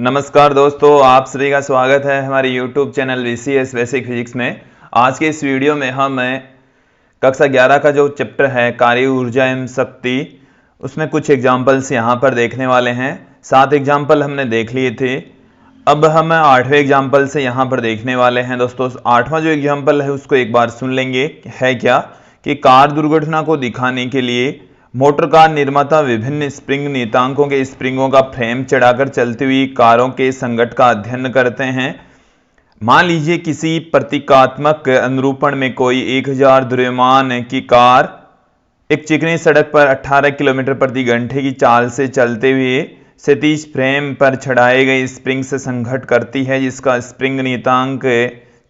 नमस्कार दोस्तों, आप सभी का स्वागत है हमारे YouTube channel VCS basic physics में। आज के इस वीडियो में हम कक्षा 11 का जो चैप्टर है कार्य ऊर्जा एवं शक्ति, उसमें कुछ एग्जाम्पल्स यहाँ पर देखने वाले हैं। 7 एग्जाम्पल हमने देख लिए थे, अब हम 8वें एग्जाम्पल से यहाँ पर देखने वाले हैं। दोस्तों 8वां जो एग्जाम्पल है उसको एक बार सुन लेंगे। है क्या कि कार दुर्घटना को दिखाने के लिए मोटर कार निर्माता विभिन्न स्प्रिंग नियतांकों के स्प्रिंगों का फ्रेम चढ़ाकर चलती हुई कारों के संगठ का अध्ययन करते हैं। मान लीजिए किसी प्रतीकात्मक अनुरूपण में कोई 1000 द्रव्यमान की कार एक चिकनी सड़क पर 18 किलोमीटर प्रति घंटे की चाल से चलते हुए क्षैतिज फ्रेम पर चढ़ाए गए स्प्रिंग से संघट करती है, जिसका स्प्रिंग नियतांक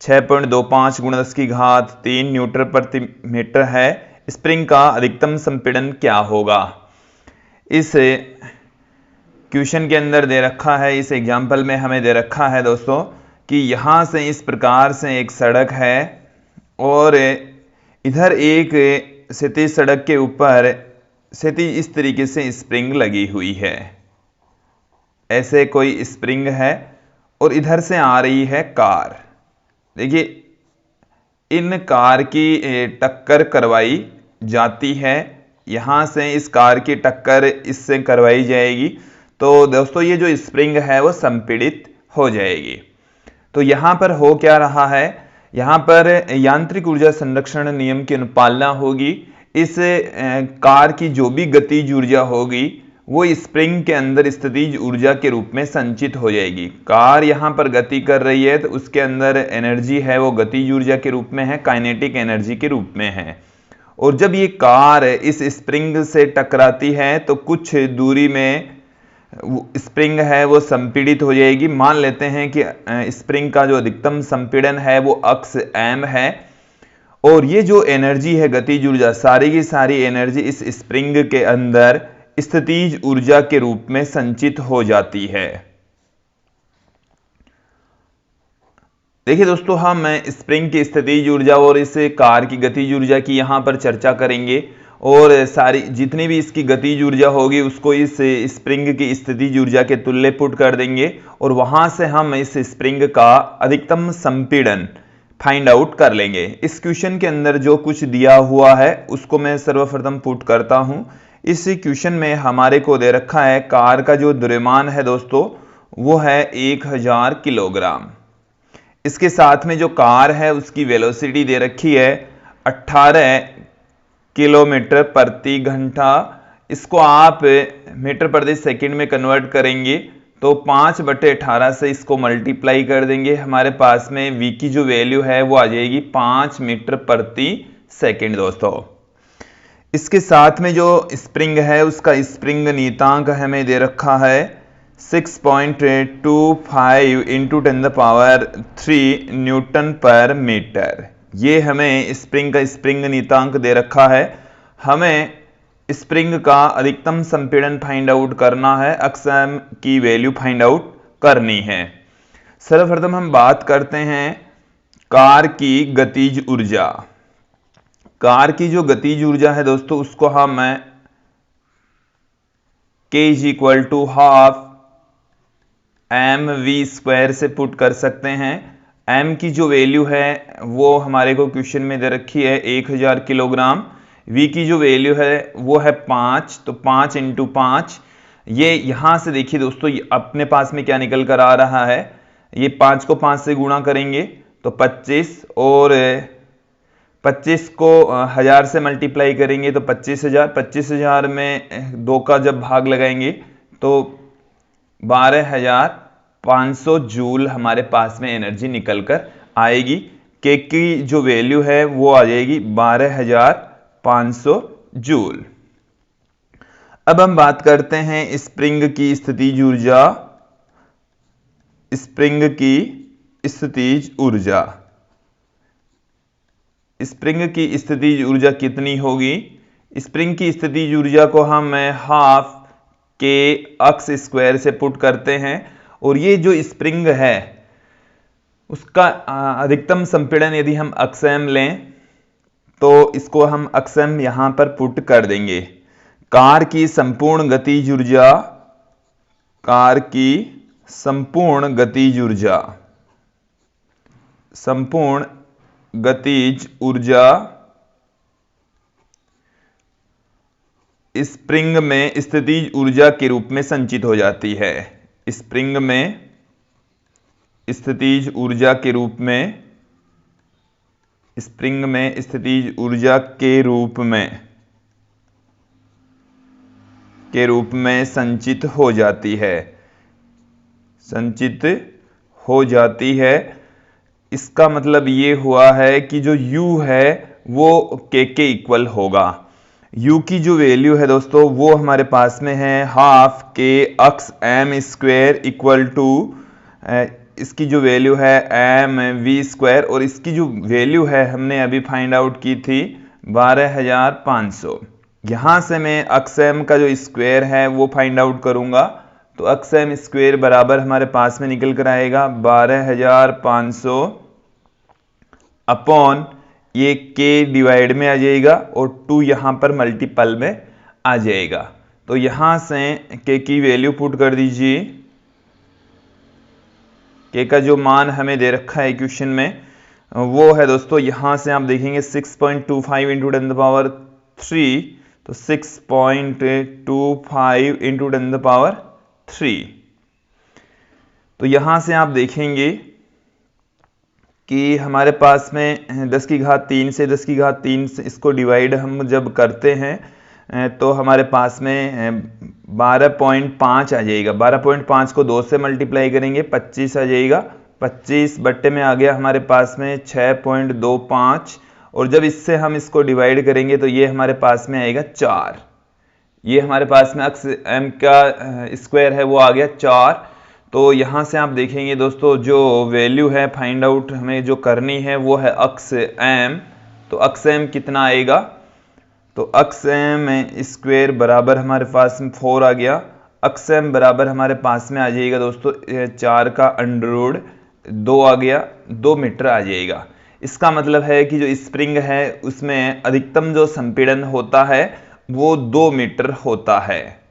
6.25 × 10³ न्यूटन प्रति मीटर है। स्प्रिंग का अधिकतम संपीड़न क्या होगा? इस क्वेश्चन के अंदर दे रखा है, इस एग्जाम्पल में हमें दे रखा है दोस्तों कि यहां से इस प्रकार से एक सड़क है और इधर एक क्षैतिज सड़क के ऊपर क्षैतिज इस तरीके से स्प्रिंग लगी हुई है। ऐसे कोई स्प्रिंग है और इधर से आ रही है कार। देखिए इन कार की टक्कर करवाई जाती है, यहां से इस कार की टक्कर इससे करवाई जाएगी, तो दोस्तों ये जो स्प्रिंग है वो संपीड़ित हो जाएगी। तो यहां पर हो क्या रहा है, यहां पर यांत्रिक ऊर्जा संरक्षण नियम की अनुपालना होगी। इस कार की जो भी गतिज ऊर्जा होगी वो स्प्रिंग के अंदर स्थितिज ऊर्जा के रूप में संचित हो जाएगी। कार यहां पर गति कर रही है तो उसके अंदर एनर्जी है वो गतिज ऊर्जा के रूप में है, काइनेटिक एनर्जी के रूप में है। और जब ये कार इस स्प्रिंग से टकराती है तो कुछ दूरी में स्प्रिंग है वो संपीड़ित हो जाएगी। मान लेते हैं कि स्प्रिंग का जो अधिकतम संपीड़न है वो अक्ष m है और ये जो एनर्जी है गतिज ऊर्जा, सारी की सारी एनर्जी इस स्प्रिंग के अंदर स्थितिज ऊर्जा के रूप में संचित हो जाती है। देखिए दोस्तों, हम स्प्रिंग की स्थितिज ऊर्जा और इस कार की गतिज ऊर्जा की यहां पर चर्चा करेंगे और सारी जितनी भी इसकी गतिज ऊर्जा होगी उसको इस स्प्रिंग की स्थितिज ऊर्जा के तुल्य पुट कर देंगे और वहां से हम इस स्प्रिंग का अधिकतम संपीड़न फाइंड आउट कर लेंगे। इस क्वेश्चन के अंदर जो कुछ दिया हुआ है उसको मैं सर्वप्रथम पुट करता हूं। इस क्वेश्चन में हमारे को दे रखा है कार का जो द्रव्यमान है दोस्तों वो है 1000 किलोग्राम। इसके साथ में जो कार है उसकी वेलोसिटी दे रखी है 18 किलोमीटर प्रति घंटा। इसको आप मीटर प्रति सेकंड में कन्वर्ट करेंगे तो 5/18 से इसको मल्टीप्लाई कर देंगे। हमारे पास में v की जो वैल्यू है वो आ जाएगी 5 मीटर प्रति सेकंड दोस्तों। इसके साथ में जो स्प्रिंग है उसका स्प्रिंग नियतांक हमें दे रखा है 6.25 × 10³ न्यूटन पर मीटर। ये हमें स्प्रिंग का स्प्रिंग नियतांक दे रखा है। हमें स्प्रिंग का अधिकतम संपीड़न फाइंड आउट करना है, अक्सम की वैल्यू फाइंड आउट करनी है। सर्वप्रथम हम बात करते हैं कार की गतिज ऊर्जा। कार की जो गतिज ऊर्जा है दोस्तों उसको हम K = ½ mv² से पुट कर सकते हैं। m की जो वैल्यू है वो हमारे को क्वेश्चन में दे रखी है 1000 किलोग्राम। v की जो वैल्यू है वो है 5, तो 5 × 5। ये यहां से देखिए दोस्तों अपने पास में क्या निकल कर आ रहा है, ये 5 को 5 से गुणा करेंगे तो 25 और 25 को 1000 से मल्टीप्लाई करेंगे तो 25,000। 25,000 में 2 का जब भाग लगाएंगे तो 12,500 जूल हमारे पास में एनर्जी निकल कर आएगी। के की जो वैल्यू है वो आ जाएगी 12,500 जूल। अब हम बात करते हैं स्प्रिंग की स्थितिज ऊर्जा। स्प्रिंग की स्थितिज ऊर्जा, स्प्रिंग की स्थितिज ऊर्जा कितनी होगी? स्प्रिंग की स्थितिज ऊर्जा को हम ½ K² से पुट करते हैं और ये जो स्प्रिंग है उसका अधिकतम संपीड़न यदि हम अक्षम लें तो इसको हम अक्षम यहां पर पुट कर देंगे। कार की संपूर्ण गतिज ऊर्जा, कार की संपूर्ण गतिज ऊर्जा, संपूर्ण गतिज ऊर्जा स्प्रिंग में स्थितिज ऊर्जा के रूप में संचित हो जाती है। स्प्रिंग में स्थितिज ऊर्जा के रूप में, स्प्रिंग में स्थितिज ऊर्जा के रूप में संचित हो जाती है, संचित हो जाती है। इसका मतलब ये हुआ है कि जो U है वो K के इक्वल होगा। U की जो वैल्यू है दोस्तों वो हमारे पास में है half K x M square equal to, इसकी जो वैल्यू है M V स्क्वायर, और इसकी जो वैल्यू है हमने अभी फाइंड आउट की थी 12,500। यहां से मैं अक्स M का जो स्क्वायर है वो फाइंड आउट करूंगा, तो अक्स M स्क्वायर बराबर हमारे पास में निकल कर आएगा 12,500 अपॉन ये K डिवाइड में आ जाएगा और 2 यहां पर मल्टीपल में आ जाएगा। तो यहां से K की वैल्यू पुट कर दीजिए। K का जो मान हमें दे रखा है इक्वेशन में वो है दोस्तों, यहां से आप देखेंगे 6.25 इंटू 10 टू पावर 3, तो 6.25 इंटू 10 टू पावर 3। तो यहां से आप देखेंगे कि हमारे पास में 10 की घात 3 से 10 की घात 3 से इसको डिवाइड हम जब करते हैं तो हमारे पास में 12.5 आ जाएगा। 12.5 को 2 से मल्टीप्लाई करेंगे 25 आ जाएगा। 25 बट्टे में आ गया हमारे पास में 6.25, और जब इससे हम इसको डिवाइड करेंगे तो ये हमारे पास में आएगा 4। ये हमारे पास में अक्स M का स्क्वायर है वो आ गया 4। तो यहां से आप देखेंगे दोस्तों जो वैल्यू है फाइंड आउट हमें जो करनी है वो है अक्स M। तो अक्स M कितना आएगा, तो अक्स M स्क्वायर बराबर हमारे पास में 4 आ गया। अक्स M बराबर हमारे पास में आ जाएगा दोस्तों 4 का अंडर रूट 2 आ गया, 2 मीटर आ जाएगा। इसका मतलब है कि जो स्प्रिंग है उसमें अधिकतम जो संपीड़न होता है वो 2 मीटर होता है।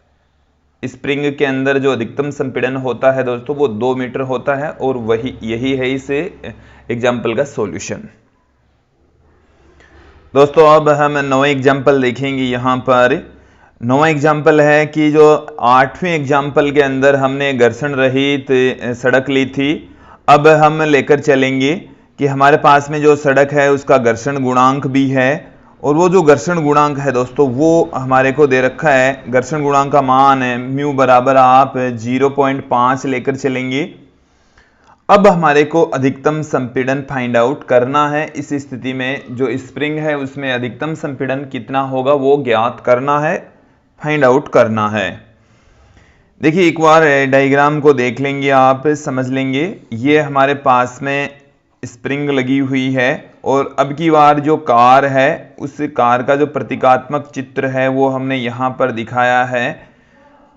स्प्रिंग के अंदर जो अधिकतम संपीड़न होता है दोस्तों वो 2 मीटर होता है, और यही है इस एग्जाम्पल का सॉल्यूशन। दोस्तों अब हम 9वां एग्जाम्पल देखेंगे। यहाँ पर 9वां एग्जाम्पल है कि जो 8वें एग्जाम्पल के अंदर हमने घर्षण रहित सड़क ली थी, अब हम लेकर चलेंगे कि हमारे पास में जो सड़क है उसका घर्षण गुणांक भी है, और वो जो घर्षण गुणांक है दोस्तों वो हमारे को दे रखा है। घर्षण गुणांक का मान है म्यू बराबर आप 0.5 लेकर चलेंगे। अब हमारे को अधिकतम संपीड़न फाइंड आउट करना है। इस स्थिति में जो स्प्रिंग है उसमें अधिकतम संपीड़न कितना होगा वो ज्ञात करना है, फाइंड आउट करना है। देखिए एक बार डायग्राम को देख लेंगे, आप समझ लेंगे। ये हमारे पास में स्प्रिंग लगी हुई है, और अब की बार जो कार है उस कार का जो प्रतीकात्मक चित्र है वो हमने यहाँ पर दिखाया है।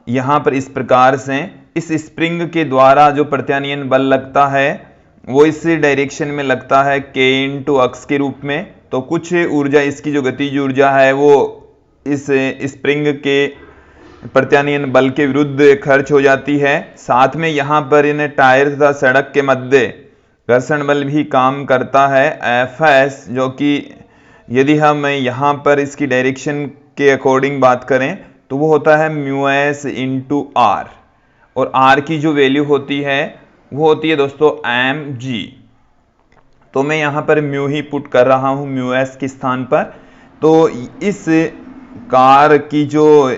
यहाँ पर इस प्रकार से इस स्प्रिंग के द्वारा जो प्रत्यानयन बल लगता है वो इस डायरेक्शन में लगता है K इंटू अक्स के रूप में। तो कुछ ऊर्जा, इसकी जो गतिज ऊर्जा है वो इस स्प्रिंग के प्रत्यानयन बल के विरुद्ध खर्च हो जाती है। साथ में यहाँ पर इन टायर तथा सड़क के मध्य घर्षण बल भी काम करता है Fs, जो कि यदि हम यहाँ पर इसकी डायरेक्शन के अकॉर्डिंग बात करें तो वो होता है μs इंटू आर, और r की जो वैल्यू होती है वो होती है दोस्तों mg। तो मैं यहाँ पर म्यू ही पुट कर रहा हूँ μs के स्थान पर। तो इस कार की जो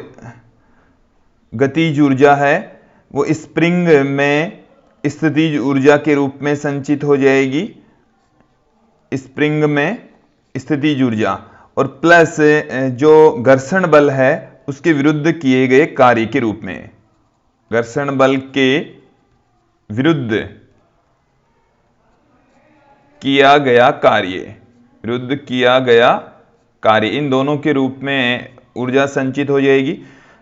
गतिज ऊर्जा है वो स्प्रिंग में स्थितिज ऊर्जा के रूप में संचित हो जाएगी, स्प्रिंग में स्थितिज ऊर्जा, और प्लस जो घर्षण बल है उसके विरुद्ध किए गए कार्य के रूप में, घर्षण बल के विरुद्ध किया गया कार्य, विरुद्ध किया गया कार्य, इन दोनों के रूप में ऊर्जा संचित हो जाएगी।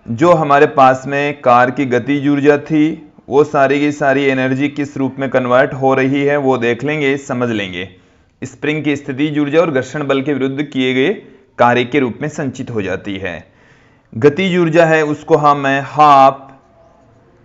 जो हमारे पास में कार की गतिज ऊर्जा थी वो सारी की सारी एनर्जी किस रूप में कन्वर्ट हो रही है वो देख लेंगे, समझ लेंगे। स्प्रिंग की स्थितिज ऊर्जा और घर्षण बल के विरुद्ध किए गए कार्य के रूप में संचित हो जाती है। गतिज ऊर्जा है उसको हम हाफ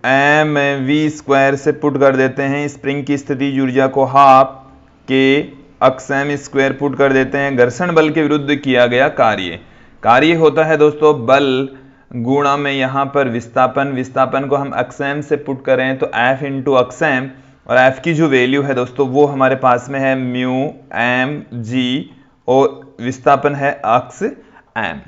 एम वी स्क्वायर से पुट कर देते हैं स्प्रिंग की स्थिति ऊर्जा को, हाफ के अक्स एम स्क्वायर पुट कर देते हैं घर्षण बल के विरुद्ध किया गया कार्य। कार्य होता है दोस्तों बल गुणा में यहाँ पर विस्थापन, विस्थापन को हम अक्स एम से पुट करें तो एफ इंटू अक्स एम, और एफ की जो वैल्यू है दोस्तों वो हमारे पास में है म्यू एम जी, और विस्थापन है अक्स एम।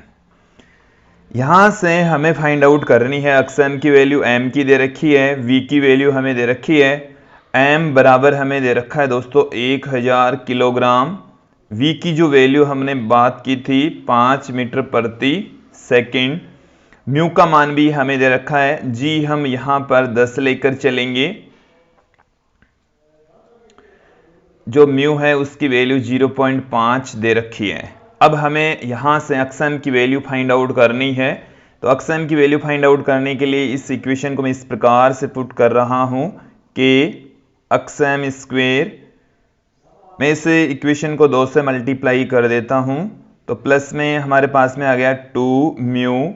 यहां से हमें फाइंड आउट करनी है अक्स एम की वैल्यू, एम की दे रखी है, वी की वैल्यू हमें दे रखी है, एम बराबर हमें दे रखा है दोस्तों 1000 किलोग्राम, वी की जो वैल्यू हमने बात की थी 5 मीटर प्रति सेकंड, म्यू का मान भी हमें दे रखा है, जी हम यहां पर 10 लेकर चलेंगे, जो म्यू है उसकी वैल्यू 0.5 दे रखी है। अब हमें यहां से अक्स एम की वैल्यू फाइंड आउट करनी है, तो अक्स एम की वैल्यू फाइंड आउट करने के लिए इस इक्वेशन को मैं इस प्रकार से पुट कर रहा हूं कि अक्स एम स्क्वेयर, मैं इस इक्वेशन को 2 से मल्टीप्लाई कर देता हूं, तो प्लस में हमारे पास में आ गया 2 mu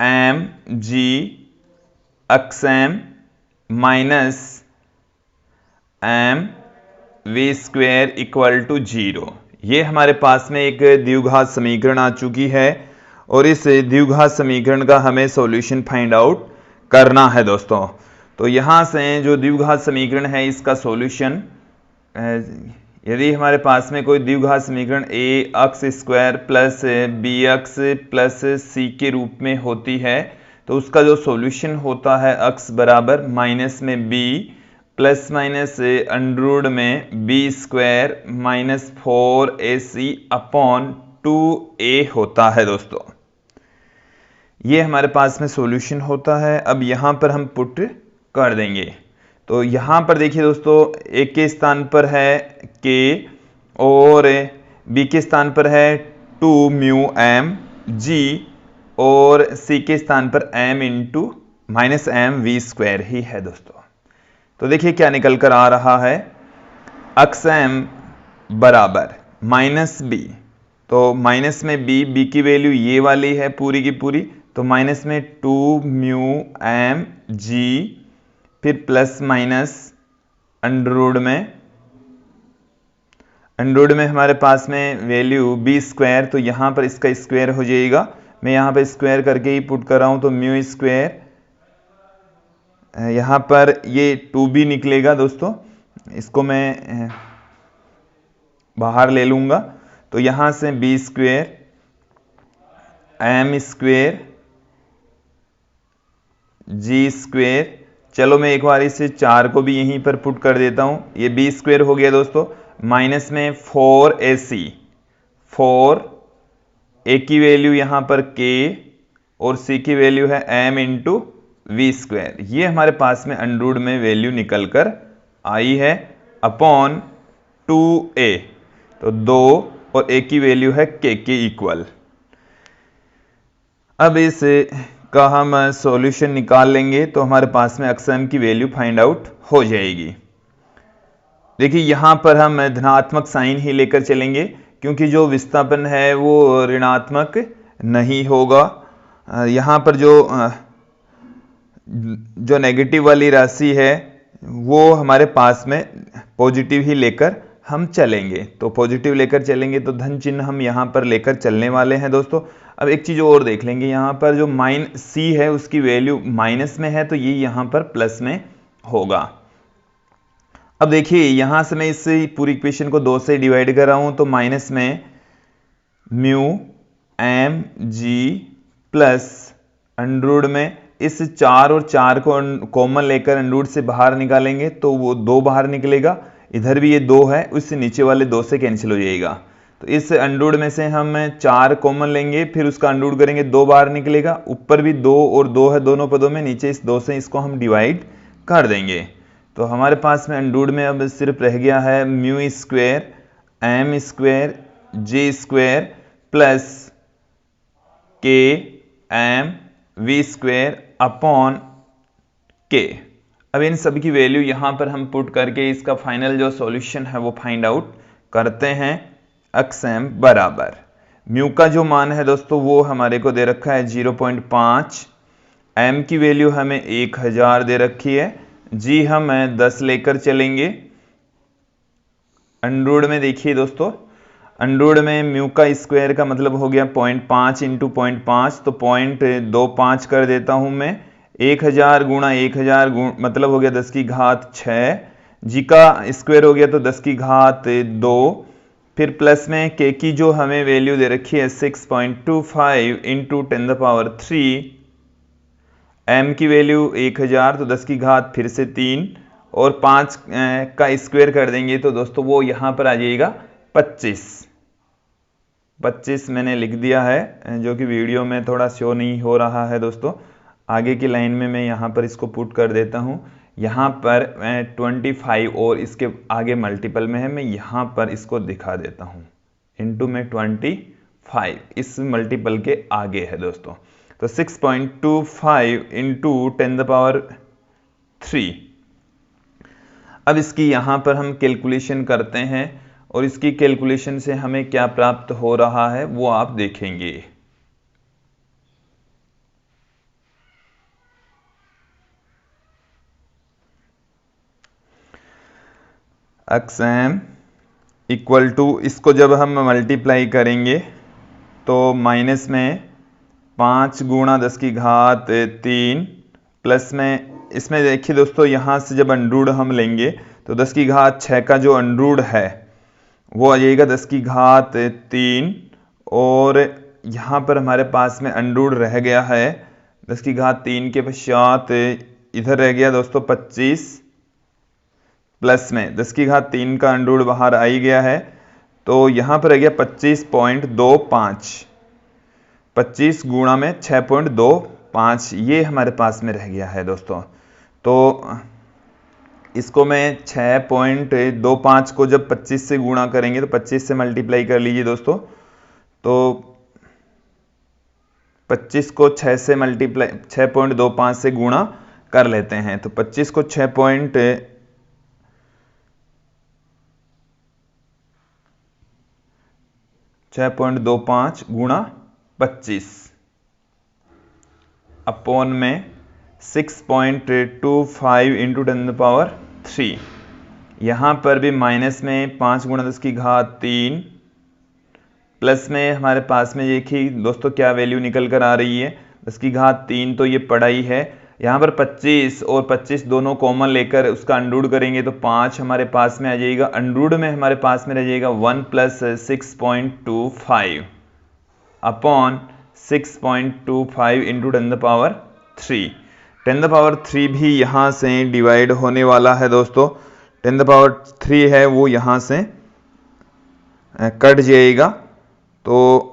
m g x m minus M v square equal to 0। ये हमारे पास में एक द्विघात समीकरण आ चुकी है, और इस द्विघात समीकरण का हमें सॉल्यूशन फाइंड आउट करना है दोस्तों। तो यहां से जो द्विघात समीकरण है इसका सॉल्यूशन, यदि हमारे पास में कोई द्विघात समीकरण ए अक्स स्क्वायर प्लस बी अक्स प्लस सी के रूप में होती है, तो उसका जो सॉल्यूशन होता है अक्स बराबर माइनस में बी प्लस माइनस अंडर में b square minus 4ac upon 2a होता है दोस्तों। ये हमारे पास में सॉल्यूशन होता है। अब यहां पर हम पुट कर देंगे, तो यहां पर देखिए दोस्तों a के स्थान पर है k और b के स्थान पर है 2 म्यू एम जी, और c के स्थान पर m into minus M we square ही है दोस्तों। तो देखिए क्या निकल कर आ रहा है, अक्स एम बराबर माइनस बी, तो माइनस में बी की वैल्यू ये वाली है पूरी की पूरी, तो माइनस में 2 म्यू एम जी, फिर प्लस माइनस अंडर में हमारे पास में वैल्यू बी स्क्वायर, तो यहां पर इसका स्क्वायर हो जाएगा, मैं यहां पर स्क्वायर करके ही पुट कर रहा हूं, तो म्यू स्क्वायर यहां पर ये 2b निकलेगा दोस्तों, इसको मैं बाहर ले लूंगा, तो यहां से बी स्क्वायर एम स्क्वायर जी स्क्वायर, चलो मैं एक बार इसे 4 को भी यहीं पर पुट कर देता हूं, ये बी स्क्वायर हो गया दोस्तों, माइनस में 4ac, 4a की वैल्यू यहां पर k और c की वैल्यू है m इंटू वी स्क्वायर, ये हमारे पास में अंडर में वैल्यू निकल कर आई है अपॉन 2a, तो 2 और a की वैल्यू है k के इक्वल। अब इस का हम सॉल्यूशन निकाल लेंगे तो हमारे पास में अक्स एम की वैल्यू फाइंड आउट हो जाएगी। देखिए यहां पर हम धनात्मक साइन ही लेकर चलेंगे, क्योंकि जो विस्थापन है वो ऋणात्मक नहीं होगा। यहां पर जो नेगेटिव वाली राशि है वो हमारे पास में पॉजिटिव ही लेकर हम चलेंगे, तो पॉजिटिव लेकर चलेंगे तो धन चिन्ह हम यहां पर लेकर चलने वाले हैं दोस्तों। अब एक चीज और देख लेंगे, यहां पर जो c है उसकी वैल्यू माइनस में है, तो ये यहां पर प्लस में होगा। अब देखिए यहां से मैं इस पूरी इक्वेशन को 2 से डिवाइड कर रहा हूं, तो माइनस में mu m g plus under में इस 4 और 4 को कॉमन लेकर अंडर से बाहर निकालेंगे तो वो 2 बाहर निकलेगा, इधर भी ये 2 है, उससे नीचे वाले 2 से कैंसिल हो जाएगा, तो इस अंडर में से हम 4 कॉमन लेंगे, फिर उसका अंडर करेंगे 2 बाहर निकलेगा, ऊपर भी 2 और 2 है दोनों पदों में, नीचे इस 2 से इसको हम डिवाइड कर देंगे, तो हमारे पास में अंडर में अब सिर्फ रह गया है mu square m square j square plus k m we square upon k. अब इन सब की वैल्यू यहां पर हम पुट करके इसका फाइनल जो सॉल्यूशन है वो फाइंड आउट करते हैं। अक्स एम बराबर म्यू का जो मान है दोस्तों वो हमारे को दे रखा है 0.5, m की वैल्यू हमें 1000 दे रखी है, g हम 10 लेकर चलेंगे। अंडरवुड में देखिए दोस्तों, अंडरवुड में म्यू का स्क्वायर का मतलब हो गया 0.5 इंटू 0.5, तो 0.25 कर देता हूं मैं। 1000 गुणा 1000 मतलब हो गया 10 की घात 6, जी का स्क्वायर हो गया तो 10 की घात 2, फिर प्लस में के की जो हमें वैल्यू दे रखी है 6.25 इंटू 10⁻3, m की वैल्यू 1000 तो 10 की घात फिर से 3 और 5 का स्क्वायर कर देंगे तो दोस्तों वो यहां पर आ जाएगा 25 मैंने लिख दिया है, जो कि वीडियो में थोड़ा शो नहीं हो रहा है दोस्तों। आगे की लाइन में मैं यहाँ पर इसको पुट कर देता हूँ। यहाँ पर 25 और इसके आगे मल्टीपल में है, मैं यहाँ पर इसको दिखा देता हूँ। इंटू में 25 इस मल्टीपल के आगे है दोस्तों, तो 6.25 इंटू 10⁻3। अब इसकी यहाँ पर हम कैलकुलेशन करते हैं और इसकी कैलकुलेशन से हमें क्या प्राप्त हो रहा है वो आप देखेंगे। xm इक्वल टू, इसको जब हम मल्टीप्लाई करेंगे तो माइनस में 5 गुणा 10 की घात 3 प्लस में, इसमें देखिए दोस्तों यहाँ से जब अंडरवुड हम लेंगे तो 10 की घात 6 का जो अंडरवुड है वो आ जाएगा 10 की घात 3, और यहाँ पर हमारे पास में अंडरवुड रह गया है 10 की घात 3 के पश्चात इधर रह गया दोस्तों 25, प्लस में 10 की घात 3 का अंडरवुड बाहर आ ही गया है, तो यहाँ पर रह गया 25.25, 25 गुणा में 6.25, ये हमारे पास में रह गया है दोस्तों। तो इसको मैं 6.25 को जब 25 से गुणा करेंगे तो 25 से मल्टीप्लाई कर लीजिए दोस्तों, तो 25 को 6 से मल्टीप्लाई 6.25 से गुणा कर लेते हैं, तो 25 को 6.25 गुणा 25 अपॉन में 6.25 इंटू 10⁻3। यहाँ पर भी माइनस में 5 गुणा 10 की घात 3 प्लस में हमारे पास में देखिए दोस्तों क्या वैल्यू निकल कर आ रही है 10 की घात 3, तो ये पड़ा ही है। यहाँ पर 25 और 25 दोनों कॉमन लेकर उसका अंडरवुड करेंगे तो 5 हमारे पास में आ जाएगा, अंडरवुड में हमारे पास में रह जाएगा 1 प्लस 6.25 अपॉन 6.25 इंटू 10⁻3। 10⁻3 भी यहाँ से डिवाइड होने वाला है दोस्तों, 10⁻3 है वो यहाँ से कट जाएगा, तो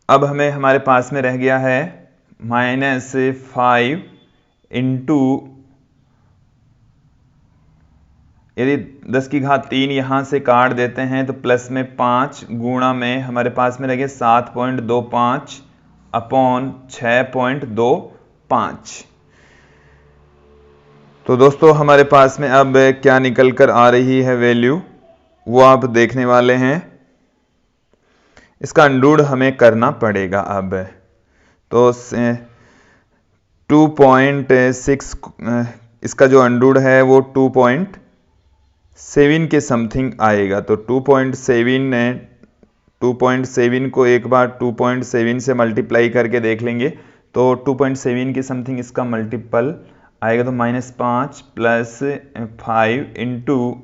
अब हमें हमारे पास में रह गया है -5 इंटू, यदि 10 की घात 3 यहाँ से काट देते हैं तो प्लस में 5 गुणा में हमारे पास में रह गया 7.25 अपॉन 6.25। तो दोस्तों हमारे पास में अब क्या निकल कर आ रही है वैल्यू वो आप देखने वाले हैं। इसका अंडरवुड हमें करना पड़ेगा अब, तो 2.6 इसका जो अंडरवुड है वो 2.7 के समथिंग आएगा, तो 2.7 को एक बार 2.7 से मल्टीप्लाई करके देख लेंगे तो 2.7 के समथिंग इसका मल्टीपल आएगा, तो -5 प्लस 5 इंटू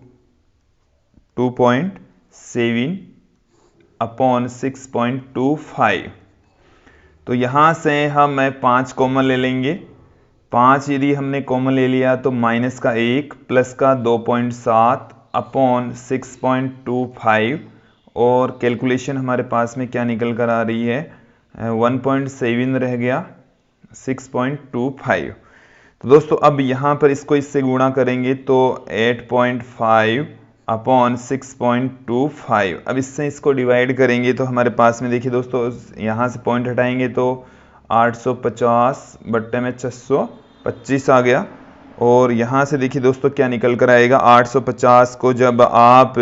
2.7 अपॉन 6.25। तो यहाँ से हम 5 कॉमन ले लेंगे, 5 यदि हमने कॉमन ले लिया तो माइनस का 1 प्लस का 2.7 अपॉन 6.25, और कैलकुलेशन हमारे पास में क्या निकल कर आ रही है 1.7 रह गया 6.25। तो दोस्तों अब यहाँ पर इसको इससे गुणा करेंगे तो 8.5 अपॉन 6.25। अब इससे इसको डिवाइड करेंगे तो हमारे पास में देखिए दोस्तों यहाँ से पॉइंट हटाएंगे तो 850 बट्टे में 625 आ गया, और यहाँ से देखिए दोस्तों क्या निकल कर आएगा 850 को जब आप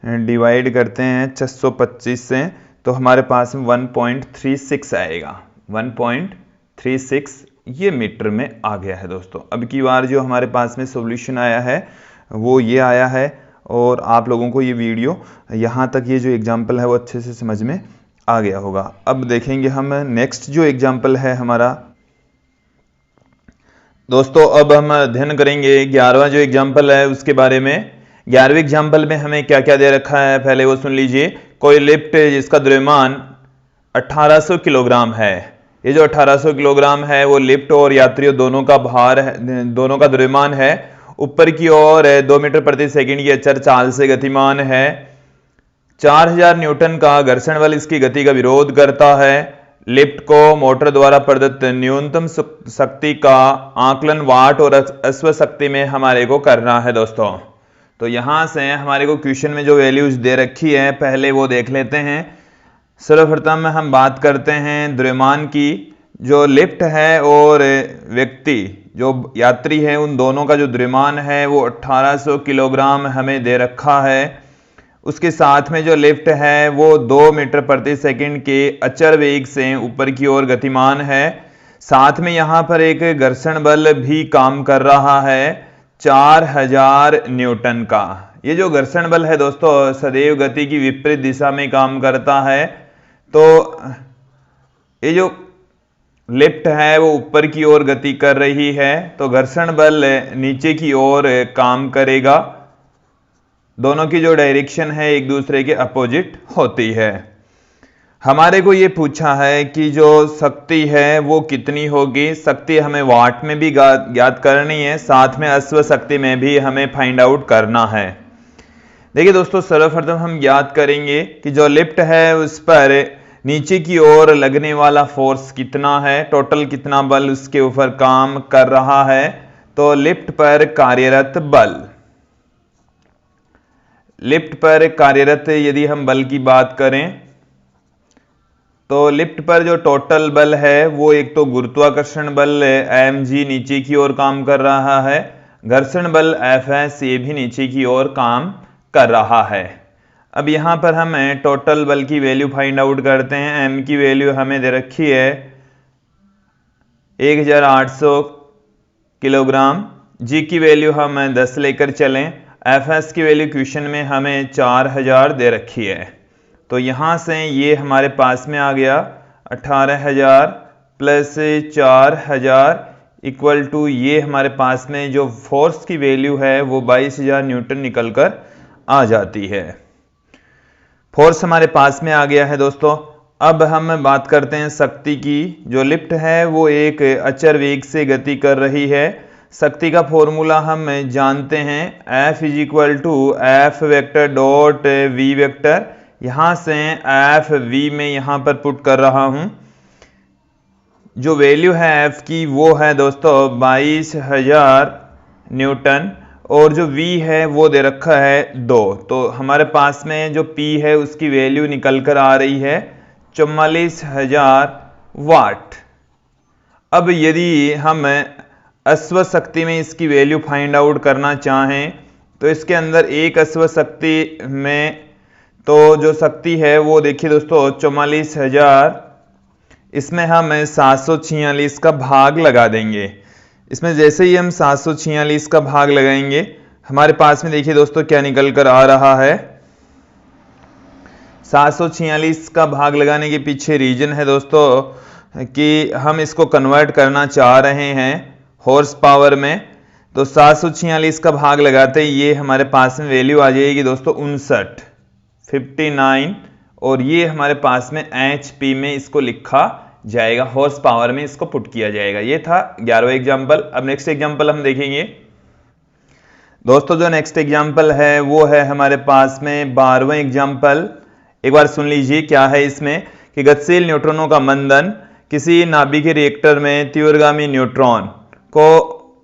डिवाइड करते हैं 625 से तो हमारे पास में 1.36 आएगा, 1.36 ये मीटर में आ गया है दोस्तों। अब की बार जो हमारे पास में सॉल्यूशन आया है वो ये आया है, और आप लोगों को ये वीडियो यहाँ तक ये जो एग्जाम्पल है वो अच्छे से समझ में आ गया होगा। अब देखेंगे हम नेक्स्ट जो एग्जाम्पल है हमारा दोस्तों। अब हम अध्ययन करेंगे 11वां जो एग्जाम्पल है उसके बारे में। 11वें एग्जाम्पल में हमें क्या क्या दे रखा है पहले वो सुन लीजिए। कोई लिफ्ट जिसका द्रव्यमान 1800 किलोग्राम है। ये जो 1800 किलोग्राम है वो लिफ्ट और यात्रियों दोनों का भार है, दोनों का द्रव्यमान है। ऊपर की ओर 2 मीटर प्रति सेकंड की अचर चाल से गतिमान है। 4000 न्यूटन का घर्षण बल इसकी गति का विरोध करता है। लिफ्ट को मोटर द्वारा प्रदत्त न्यूनतम शक्ति का आकलन वाट और अश्व शक्ति में हमारे को करना है दोस्तों। तो यहां से हमारे को क्वेश्चन में जो वैल्यूज दे रखी है पहले वो देख लेते हैं। सर्वप्रथम हम बात करते हैं द्रव्यमान की। जो लिफ्ट है और व्यक्ति जो यात्री है उन दोनों का जो द्रव्यमान है वो 1800 किलोग्राम हमें दे रखा है। उसके साथ में जो लिफ्ट है वो 2 मीटर प्रति सेकंड के अचर वेग से ऊपर की ओर गतिमान है। साथ में यहाँ पर एक घर्षण बल भी काम कर रहा है 4000 न्यूटन का। ये जो घर्षण बल है दोस्तों सदैव गति की विपरीत दिशा में काम करता है। तो ये जो लिफ्ट है वो ऊपर की ओर गति कर रही है तो घर्षण बल नीचे की ओर काम करेगा। दोनों की जो डायरेक्शन है एक दूसरे के अपोजिट होती है। हमारे को ये पूछा है कि जो शक्ति है वो कितनी होगी। शक्ति हमें वाट में भी ज्ञात करनी है, साथ में अश्व शक्ति में भी हमें फाइंड आउट करना है। देखिए दोस्तों सर्वप्रथम हम ज्ञात करेंगे कि जो लिफ्ट है उस पर नीचे की ओर लगने वाला फोर्स कितना है, टोटल कितना बल उसके ऊपर काम कर रहा है। तो लिफ्ट पर कार्यरत बल, लिफ्ट पर कार्यरत यदि हम बल की बात करें तो लिफ्ट पर जो टोटल बल है वो एक तो गुरुत्वाकर्षण बल mg नीचे की ओर काम कर रहा है, घर्षण बल Fs ये भी नीचे की ओर काम कर रहा है। अब यहां पर हम टोटल बल की वैल्यू फाइंड आउट करते हैं। m की वैल्यू हमें दे रखी है 1800 किलोग्राम, g की वैल्यू हम 10 लेकर चलें, Fs की वैल्यू क्वेश्चन में हमें 4000 दे रखी है। तो यहां से ये हमारे पास में आ गया 18000 प्लस 4000 इक्वल टू ये हमारे पास में जो फोर्स की वैल्यू है वो 22000 न्यूटन निकलकर आ जाती है। फोर्स हमारे पास में आ गया है दोस्तों। अब हम बात करते हैं शक्ति की। जो लिफ्ट है वो एक अचर वेग से गति कर रही है। शक्ति का फॉर्मूला हम जानते हैं F is equal to f vector dot v vector. यहां से एफ वी में यहां पर पुट कर रहा हूं। जो वैल्यू है F की वो है दोस्तों 22000 न्यूटन और जो V है वो दे रखा है 2। तो हमारे पास में जो P है उसकी वैल्यू निकल कर आ रही है 44000 वाट। अब यदि हम अश्व शक्ति में इसकी वैल्यू फाइंड आउट करना चाहें तो इसके अंदर एक अश्व शक्ति में तो जो शक्ति है वो देखिए दोस्तों 44000, इसमें हम 746 का भाग लगा देंगे। इसमें जैसे ही हम 746 का भाग लगाएंगे हमारे पास में देखिए दोस्तों क्या निकल कर आ रहा है। 746 का भाग लगाने के पीछे रीजन है दोस्तों कि हम इसको कन्वर्ट करना चाह रहे हैं हॉर्स पावर में। तो 746 का भाग लगाते ही ये हमारे पास में वैल्यू आ जाएगी दोस्तों 59 और ये हमारे पास में HP में इसको लिखा जाएगा, हॉर्स पावर में इसको पुट किया जाएगा। ये था 11वां एग्जाम्पल। अब नेक्स्ट एग्जाम्पल हम देखेंगे दोस्तों। जो नेक्स्ट एग्जाम्पल है वो है हमारे पास में 12वां एग्जाम्पल। एक बार सुन लीजिए क्या है इसमें कि गतिशील न्यूट्रॉनों का मंदन। किसी नाभिकीय रिएक्टर में तीव्रगामी न्यूट्रॉन को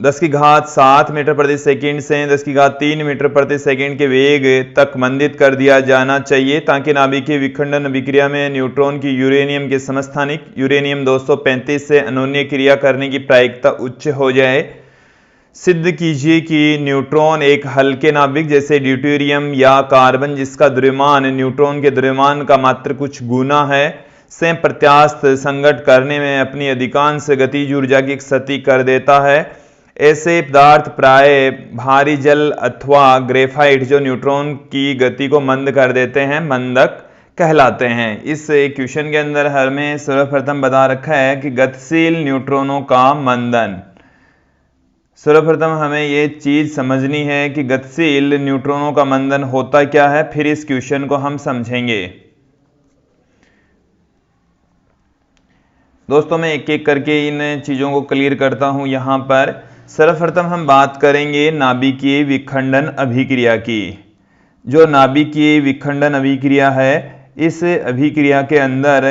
10⁷ मीटर प्रति सेकंड से 10⁻³ मीटर प्रति सेकंड के वेग तक मंदित कर दिया जाना चाहिए ताकि नाभिकीय विखंडन अभिक्रिया में न्यूट्रॉन की यूरेनियम के समस्थानिक यूरेनियम 235 से अनोन्य क्रिया करने की प्रायिकता उच्च हो जाए। सिद्ध कीजिए कि न्यूट्रॉन एक हल्के नाभिक जैसे ड्यूटेरियम या कार्बन जिसका द्रव्यमान न्यूट्रॉन के द्रव्यमान का मात्र कुछ गुना है से प्रत्यास्थ संघट करने में अपनी अधिकांश गतिज ऊर्जा की क्षति कर देता है। ऐसे पदार्थ प्राय भारी जल अथवा ग्रेफाइट जो न्यूट्रॉन की गति को मंद कर देते हैं, मंदक कहलाते हैं। इस क्वेश्चन के अंदर हमें सर्वप्रथम बता रखा है कि गतिशील न्यूट्रॉनों का मंदन। सर्वप्रथम हमें ये चीज समझनी है कि गतिशील न्यूट्रॉनों का मंदन होता क्या है, फिर इस क्वेश्चन को हम समझेंगे। दोस्तों मैं एक एक करके इन चीजों को क्लियर करता हूं। यहां पर सर्वप्रथम हम बात करेंगे नाभिकीय विखंडन अभिक्रिया की। जो नाभिकीय विखंडन अभिक्रिया है, इस अभिक्रिया के अंदर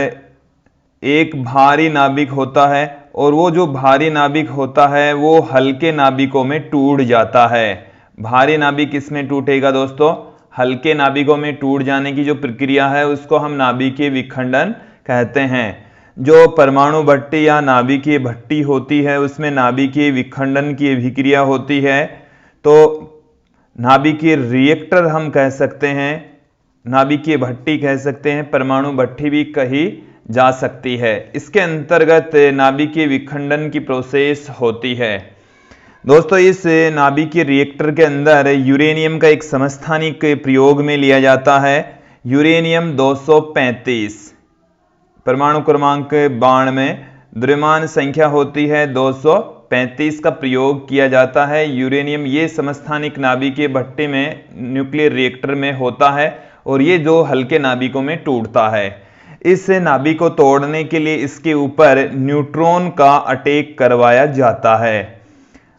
एक भारी नाभिक होता है और वो जो भारी नाभिक होता है वो हल्के नाभिकों में टूट जाता है। भारी नाभिक किसमें टूटेगा दोस्तों? हल्के नाभिकों में टूट जाने की जो प्रक्रिया है उसको हम नाभिकीय विखंडन कहते हैं। जो परमाणु भट्टी या नाभिकीय भट्टी होती है उसमें नाभिकीय विखंडन की अभिक्रिया होती है, तो नाभिकीय रिएक्टर हम कह सकते हैं, नाभिकीय भट्टी कह सकते हैं, परमाणु भट्टी भी कही जा सकती है। इसके अंतर्गत नाभिकीय विखंडन की प्रोसेस होती है। दोस्तों इस नाभिकीय रिएक्टर के अंदर यूरेनियम का एक समस्थानिक प्रयोग में लिया जाता है। यूरेनियम 235 परमाणु क्रमांक 92 में द्रव्यमान संख्या होती है 235 का प्रयोग किया जाता है। यूरेनियम ये समस्थानिक नाभिकीय भट्टी में न्यूक्लियर रिएक्टर में होता है और ये जो हल्के नाभिकों में टूटता है। इस नाभिक को तोड़ने के लिए इसके ऊपर न्यूट्रॉन का अटैक करवाया जाता है।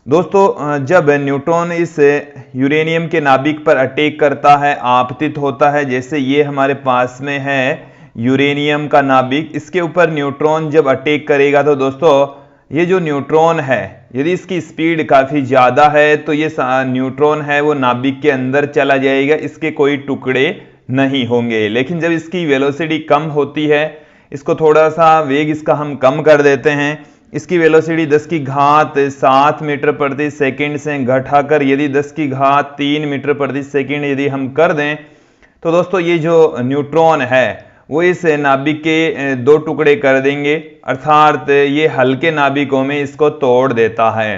दोस्तों जब न्यूट्रॉन इस यूरेनियम के नाभिक पर अटैक करता है, आपतित होता है, जैसे ये हमारे पास में है यूरेनियम का नाभिक, इसके ऊपर न्यूट्रॉन जब अटैक करेगा तो दोस्तों ये जो न्यूट्रॉन है, यदि इसकी स्पीड काफी ज्यादा है तो ये न्यूट्रॉन है वो नाभिक के अंदर चला जाएगा, इसके कोई टुकड़े नहीं होंगे। लेकिन जब इसकी वेलोसिटी कम होती है, इसको थोड़ा सा वेग इसका हम कम कर देते हैं, इसकी वेलोसिटी 10 की घात 7 मीटर प्रति सेकंड से घटाकर यदि 10 की घात 3 मीटर प्रति सेकंड यदि हम कर दें, तो दोस्तों ये जो न्यूट्रॉन है वो इस नाभिक के 2 टुकड़े कर देंगे, अर्थात ये हल्के नाभिकों में इसको तोड़ देता है।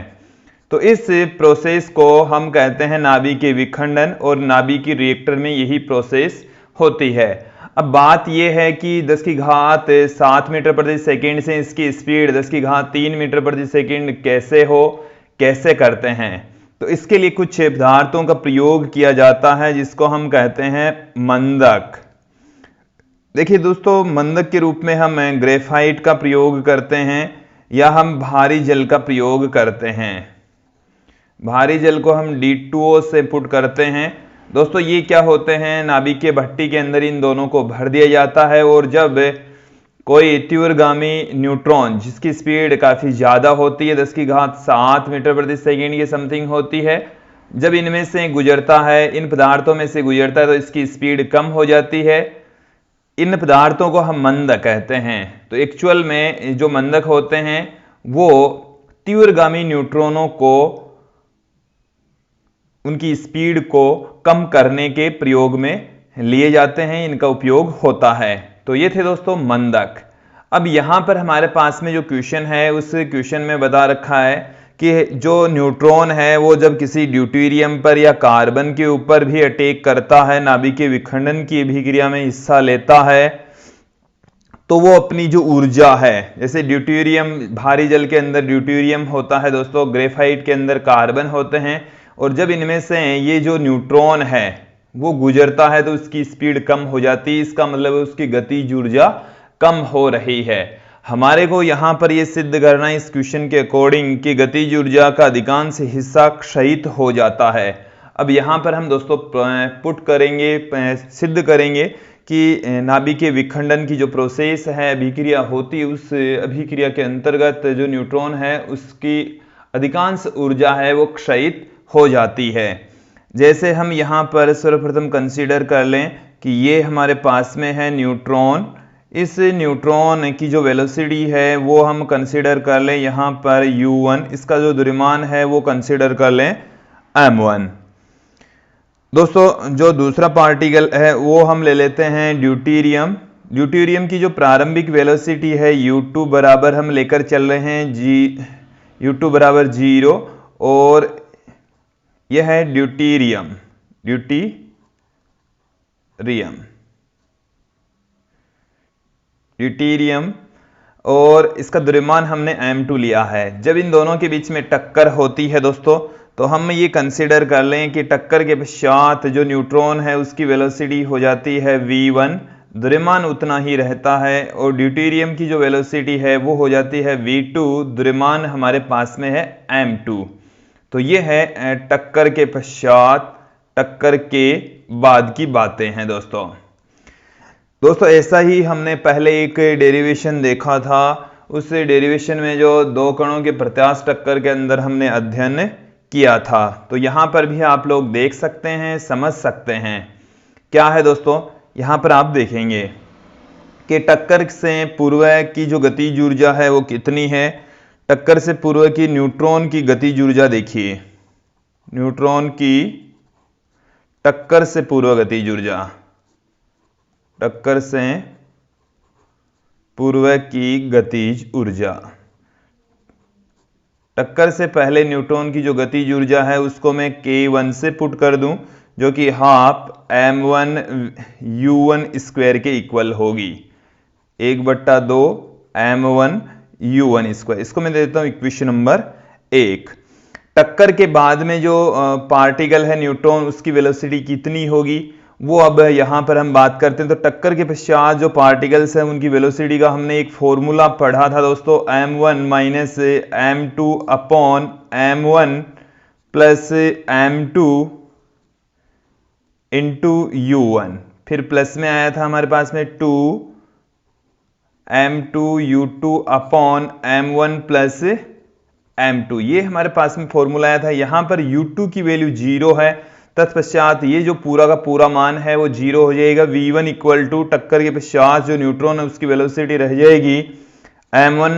तो इस प्रोसेस को हम कहते हैं नाभिकीय विखंडन और नाभिकीय रिएक्टर में यही प्रोसेस होती है। अब बात यह है कि 10 की घात 7 मीटर प्रति सेकंड से इसकी स्पीड 10 की घात 3 मीटर प्रति सेकंड कैसे हो, कैसे करते हैं? तो इसके लिए कुछ पदार्थों का प्रयोग किया जाता है जिसको हम कहते हैं मंदक। देखिए दोस्तों, मंदक के रूप में हम ग्रेफाइट का प्रयोग करते हैं या हम भारी जल का प्रयोग करते हैं। भारी जल को हम D2O से पुट करते हैं। दोस्तों ये क्या होते हैं, नाभिकीय भट्टी के अंदर इन दोनों को भर दिया जाता है और जब कोई तीव्रगामी न्यूट्रॉन जिसकी स्पीड काफी ज्यादा होती है, 10 की घात 7 मीटर प्रति सेकंड के समथिंग होती है, जब इनमें से गुजरता है, इन पदार्थों में से गुजरता है तो इसकी स्पीड कम हो जाती है। इन पदार्थों को हम मंदक कहते हैं। तो एक्चुअल में जो मंदक होते हैं वो तीव्रगामी न्यूट्रॉनों को, उनकी स्पीड को कम करने के प्रयोग में लिए जाते हैं, इनका उपयोग होता है। तो ये थे दोस्तों मंदक। अब यहां पर हमारे पास में जो क्वेश्चन है उस क्वेश्चन में बता रखा है कि जो न्यूट्रॉन है वो जब किसी ड्यूटेरियम पर या कार्बन के ऊपर भी अटैक करता है, नाभिकीय विखंडन की अभिक्रिया में हिस्सा लेता है, तो वो अपनी जो ऊर्जा है, जैसे ड्यूटेरियम भारी जल के अंदर ड्यूटेरियम होता है दोस्तों, ग्रेफाइट के अंदर कार्बन होते हैं, और जब इनमें से ये जो न्यूट्रॉन है वो गुजरता है तो उसकी स्पीड कम हो जाती है। इसका मतलब है उसकी गतिज ऊर्जा कम हो रही है। हमारे को यहां पर यह सिद्ध करना है इस क्वेश्चन के अकॉर्डिंग कि गतिज ऊर्जा का अधिकांश हिस्सा क्षयित हो जाता है। अब यहां पर हम दोस्तों पुट करेंगे, सिद्ध करेंगे कि नाभिकीय विखंडन की जो प्रोसेस है, अभिक्रिया होती है, उस अभिक्रिया के अंतर्गत जो न्यूट्रॉन है उसकी अधिकांश ऊर्जा है वो क्षयित हो जाती है। जैसे हम यहाँ पर सर्वप्रथम कंसीडर कर लें कि ये हमारे पास में है न्यूट्रॉन। इस न्यूट्रॉन की जो वेलोसिटी है वो हम कंसीडर कर लें यहाँ पर u1, इसका जो द्रव्यमान है वो कंसीडर कर लें m1। दोस्तों जो दूसरा पार्टिकल है वो हम ले लेते हैं ड्यूटेरियम। ड्यूटेरियम की जो प्रारंभिक वेलोसिटी है u2 बराबर हम लेकर चल रहे हैं u2 बराबर 0 और यह है ड्यूटेरियम और इसका द्रव्यमान हमने m2 लिया है। जब इन दोनों के बीच में टक्कर होती है दोस्तों, तो हम ये कंसीडर कर लें कि टक्कर के पश्चात जो न्यूट्रॉन है उसकी वेलोसिटी हो जाती है v1, द्रव्यमान उतना ही रहता है, और ड्यूटेरियम की जो वेलोसिटी है वो हो जाती है v2, द्रव्यमान हमारे पास में है m2। तो ये है टक्कर के पश्चात, टक्कर के बाद की बातें हैं दोस्तों। ऐसा ही हमने पहले एक डेरिवेशन देखा था। उस डेरिवेशन में जो दो कणों के प्रत्यास्थ टक्कर के अंदर हमने अध्ययन किया था, तो यहां पर भी आप लोग देख सकते हैं, समझ सकते हैं। क्या है दोस्तों, यहां पर आप देखेंगे कि टक्कर से पूर्व की जो गतिज ऊर्जा है वो कितनी है। टक्कर से पूर्व की न्यूट्रॉन की गतिज ऊर्जा देखिए, न्यूट्रॉन की टक्कर से पूर्व गतिज ऊर्जा, टक्कर से पूर्व की गतिज ऊर्जा। टक्कर से पहले न्यूट्रॉन की जो गतिज ऊर्जा है उसको मैं k1 से पुट कर दूं, जो कि हाफ m1 u1 स्क्वायर के इक्वल होगी, 1/2 m1 u1 स्क्वायर। इसको मैं दे देता हूं इक्वेशन नंबर 1। टक्कर के बाद में जो पार्टिकल है न्यूट्रॉन, उसकी वेलोसिटी कितनी होगी वो अब यहां पर हम बात करते हैं। तो टक्कर के पश्चात जो पार्टिकल्स हैं उनकी वेलोसिटी का हमने एक फॉर्मूला पढ़ा था दोस्तों, m1 minus m2 upon m1 plus m2 into u1, फिर प्लस में आया था हमारे पास में 2 m2 u2 upon m1 plus m2। ये हमारे पास में फॉर्मूला आया था। यहां पर u2 की वैल्यू 0 है, तत्पश्चात ये जो पूरा का पूरा मान है वो 0 हो जाएगा। v1 इक्वल टू टक्कर के पश्चात जो न्यूट्रॉन है उसकी वेलोसिटी रह जाएगी m1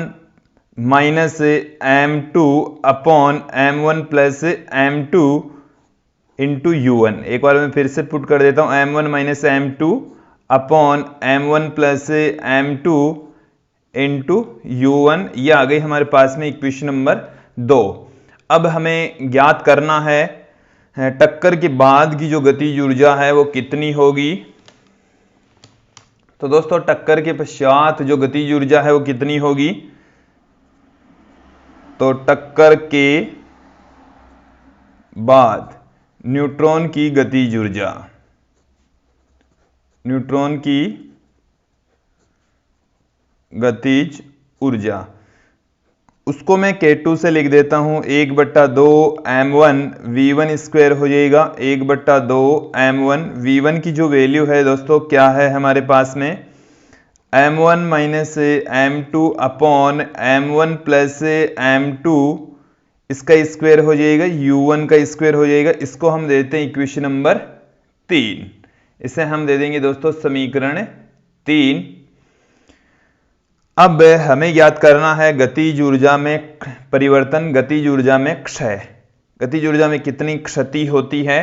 minus m2 upon m1 plus m2 into u1। एक बार मैं फिर से पुट कर देता हूं, m1 minus m2 upon m1 plus m2 into u1। ये आ गई हमारे पास में इक्वेशन नंबर 2। अब हमें ज्ञात करना है टक्कर के बाद की जो गतिज ऊर्जा है वो कितनी होगी। तो दोस्तों टक्कर के पश्चात जो गतिज ऊर्जा है वो कितनी होगी, तो टक्कर के बाद न्यूट्रॉन की गतिज ऊर्जा, न्यूट्रॉन की गतिज ऊर्जा, उसको मैं k2 से लिख देता हूं, 1/2 m1 v1 स्क्वायर हो जाएगा, 1/2 m1। v1 की जो वैल्यू है दोस्तों क्या है हमारे पास में, m1 minus m2 upon m1 plus m2, इसका स्क्वायर हो जाएगा, u1 का स्क्वायर हो जाएगा। इसको हम देते हैं इक्वेशन नंबर 3। इसे हम दे देंगे दोस्तों समीकरण 3। अब हमें याद करना है गतिज ऊर्जा में परिवर्तन, गतिज ऊर्जा में क्षय, गतिज ऊर्जा में कितनी क्षति होती है।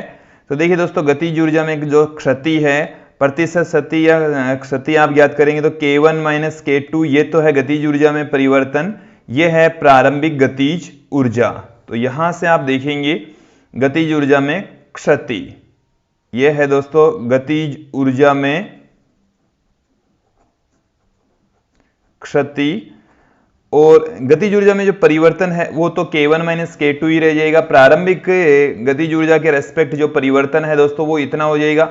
तो देखिए दोस्तों गतिज ऊर्जा में जो क्षति है, प्रतिशत क्षति या क्षति आप याद करेंगे तो k1 माइनस k2, ये तो है गतिज ऊर्जा में परिवर्तन, ये है प्रारंभिक गतिज ऊर्जा। तो यहां से आप देखेंगे गतिज ऊर्जा में क्षति, ये है दोस्तों गतिज ऊर्जा में क्षति, और गतिज ऊर्जा में जो परिवर्तन है वो तो k1 माइनस k2 ही रह जाएगा। प्रारंभिक गतिज ऊर्जा के रेस्पेक्ट जो परिवर्तन है दोस्तों वो इतना हो जाएगा,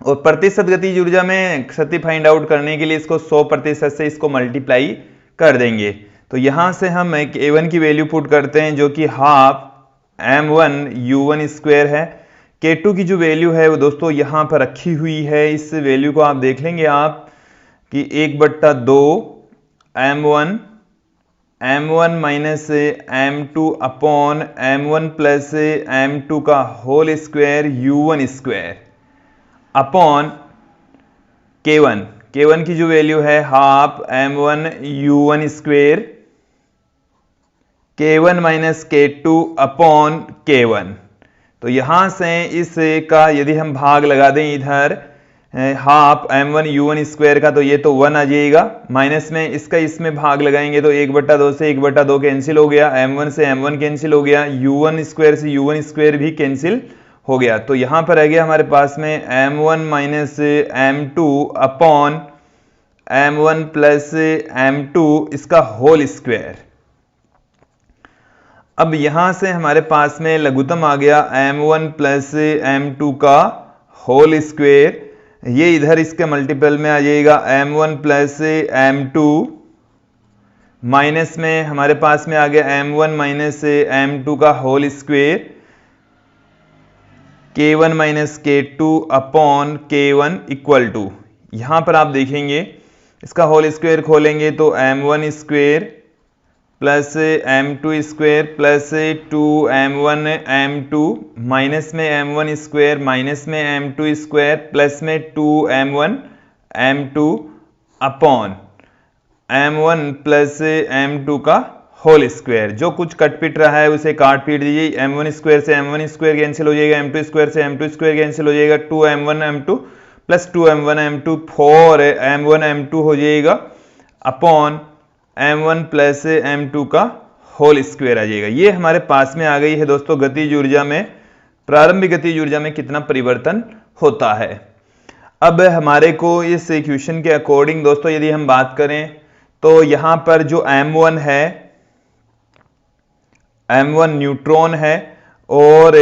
और प्रतिशत गतिज ऊर्जा में क्षति फाइंड आउट करने के लिए इसको 100% से इसको मल्टीप्लाई कर देंगे। तो यहां से हम k1 की वैल्यू पुट करते हैं जो कि हाफ m1 u1 स्क्वायर है। k2 की जो वैल्यू है वो दोस्तों यहां पर रखी हुई है, इस वैल्यू को आप देख लेंगे आप कि 1/2 m1 minus m2 upon m1 plus m2 का whole square u1 square upon k1 की जो वैल्यू है half m1 u1 square, k1 minus k2 upon k1। तो यहां से इस का यदि हम भाग लगा दें इधर हाफ m1 u1 स्क्वायर का, तो ये तो 1 आ जाएगा। माइनस में इसका इसमें भाग लगाएंगे तो 1/2 से 1/2 कैंसिल हो गया, m1 से m1 कैंसिल हो गया, u1 स्क्वायर से u1 स्क्वायर भी कैंसिल हो गया। तो यहां पर रह गया हमारे पास में m1 minus m2 upon m1 plus m2 इसका होल स्क्वायर। अब यहां से हमारे पास में लघुत्तम आ गया m1 प्लस m2 का होल स्क्वायर, ये इधर इसके मल्टीपल में आ जाएगा m1 प्लस m2, माइनस में हमारे पास में आ गया m1 माइनस m2 का whole square, k1 minus k2 upon k1 equal to, यहां पर आप देखेंगे इसका होल स्क्वायर खोलेंगे तो m1 square plus m2 square plus 2m1 m2 minus में m1 स्क्वायर माइनस में m2 स्क्वायर प्लस में 2m1 m2 upon m1 plus m2 का होल स्क्वायर। जो कुछ कट पिट रहा है उसे काट पीट दीजिए, m1 स्क्वायर से m1 स्क्वायर कैंसिल हो जाएगा, m2 स्क्वायर से m2 स्क्वायर कैंसिल हो जाएगा, 2m1 m2 plus 2m1 m2 4m1 m2 हो जाएगा अपॉन m1 प्लस m2 का होल स्क्वायर आ जाएगा। ये हमारे पास में आ गई है दोस्तों गतिज ऊर्जा में, प्रारंभिक गतिज ऊर्जा में कितना परिवर्तन होता है। अब हमारे को इस इक्वेशन के अकॉर्डिंग दोस्तों यदि हम बात करें तो यहां पर जो m1 है, m1 न्यूट्रॉन है और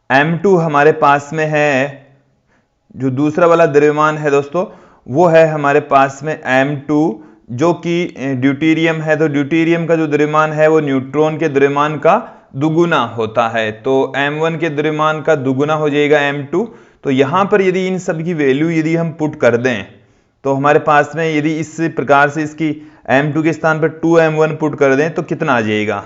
m2 हमारे पास में है, जो दूसरा वाला द्रव्यमान है दोस्तों वो है हमारे पास में m2 जो कि ड्यूटेरियम है। तो ड्यूटेरियम का जो द्रव्यमान है वो न्यूट्रॉन के द्रव्यमान का दुगुना होता है, तो m1 के द्रव्यमान का दुगुना हो जाएगा m2। तो यहां पर यदि इन सब की वैल्यू यदि हम पुट कर दें तो हमारे पास में यदि इस प्रकार से इसकी m2 के स्थान पर 2m1 पुट कर दें तो कितना आ जाएगा।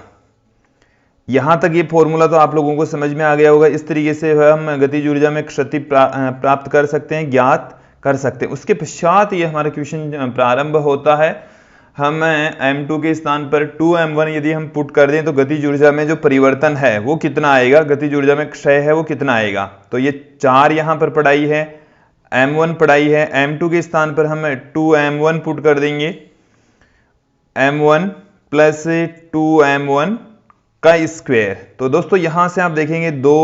यहां तक ये फॉर्मूला तो आप लोगों को समझ में आ गया होगा। इस तरीके से हम गतिज ऊर्जा में क्षति प्राप्त कर सकते हैं, ज्ञात कर सकते हैं। उसके पश्चात ये हमारा क्वेश्चन प्रारंभ होता है। हम m2 के स्थान पर 2m1 यदि हम पुट कर दें तो गतिज ऊर्जा में जो परिवर्तन है वो कितना आएगा, गतिज ऊर्जा में क्षय है वो कितना आएगा। तो ये 4 यहां पर पढ़ाई है, m1 पढ़ाई है, m2 के स्थान पर हम 2m1 पुट कर देंगे, m1 प्लस 2m1 का स्क्वायर। तो दोस्तों यहां से आप देखेंगे 2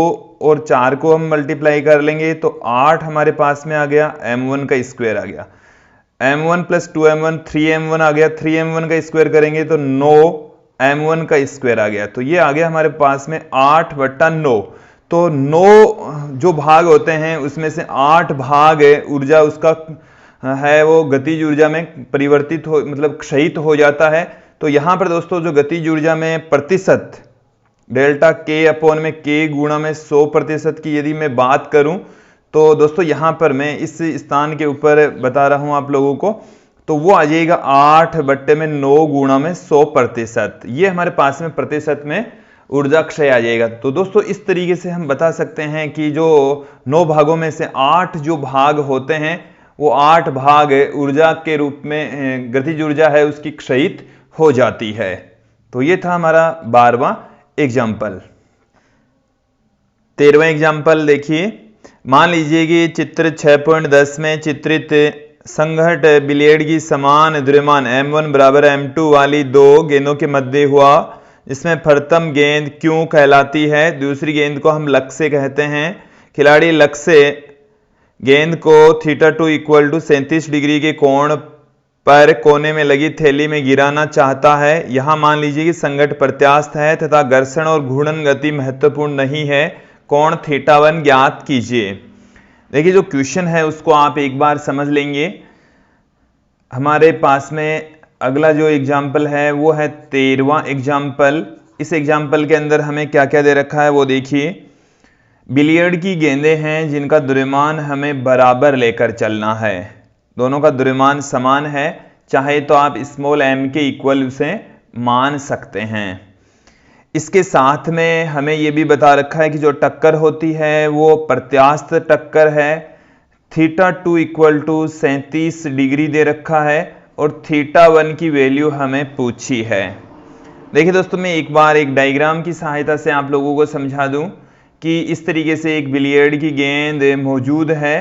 और 4 को हम मल्टीप्लाई कर लेंगे तो 8 हमारे पास में आ गया, m1 का स्क्वायर आ गया, m1 प्लस 2m1 3m1 आ गया, 3m1 का स्क्वायर करेंगे तो 9m1 का स्क्वायर आ गया। तो ये आ गया हमारे पास में 8/9। तो 9 जो भाग होते हैं उसमें से 8 भाग ऊर्जा उसका है वो गतिज ऊर्जा में परिवर्तित हो, मतलब क्षयित हो जाता है। तो यहां पर दोस्तों जो गतिज ऊर्जा में प्रतिशत डेल्टा k अपॉन में k गुणा में 100% की यदि मैं बात करूं तो दोस्तों यहां पर मैं इस स्थान के ऊपर बता रहा हूं आप लोगों को, तो वो आ जाएगा 8/9 गुणा में 100%। ये हमारे पास में प्रतिशत में ऊर्जा क्षय आ जाएगा। तो दोस्तों इस तरीके से हम बता सकते हैं कि जो 9 भागों में से 8 जो भाग होते हैं वो 8 भाग ऊर्जा के रूप में गतिज ऊर्जा है उसकी क्षयित हो जाती है। तो ये था हमारा 12वां एग्जाम्पल। 13वां एग्जाम्पल देखिए, मान लीजिए कि चित्र 6.10 में चित्रित संघट बिलियर्ड की समान द्रव्यमान m1 बराबर m2 वाली 2 गेंदों के मध्य हुआ, जिसमें प्रथम गेंद क्यों कहलाती है, दूसरी गेंद को हम लक्ष्य कहते हैं। खिलाड़ी लक्ष्य गेंद को θ2 इक्वल टू 37 डिग्री के कोण पर कोने में लगी थैली में गिराना चाहता है। यहां मान लीजिए कि संघट प्रत्यास्थ है तथा घर्षण और घूर्णन गति महत्वपूर्ण नहीं है। कोण θ1 ज्ञात कीजिए। देखिए जो क्वेश्चन है उसको आप एक बार समझ लेंगे। हमारे पास में अगला जो एग्जाम्पल है वो है 13वां एग्जाम्पल। इस एग्जाम्पल के अंदर हमें क्या क्या दे रखा है वो देखिए। बिलियर्ड की गेंदें हैं जिनका द्रव्यमान हमें बराबर लेकर चलना है, दोनों का द्रव्यमान समान है, चाहे तो आप स्मॉल m के इक्वल उसे मान सकते हैं। इसके साथ में हमें यह भी बता रखा है कि जो टक्कर होती है वो प्रत्यास्थ टक्कर है। θ2 इक्वल टू 37 डिग्री दे रखा है और θ1 की वैल्यू हमें पूछी है। देखिए दोस्तों मैं एक बार एक डायग्राम की सहायता से आप लोगों को समझा दूं कि इस तरीके से एक बिलियर्ड की गेंद मौजूद है।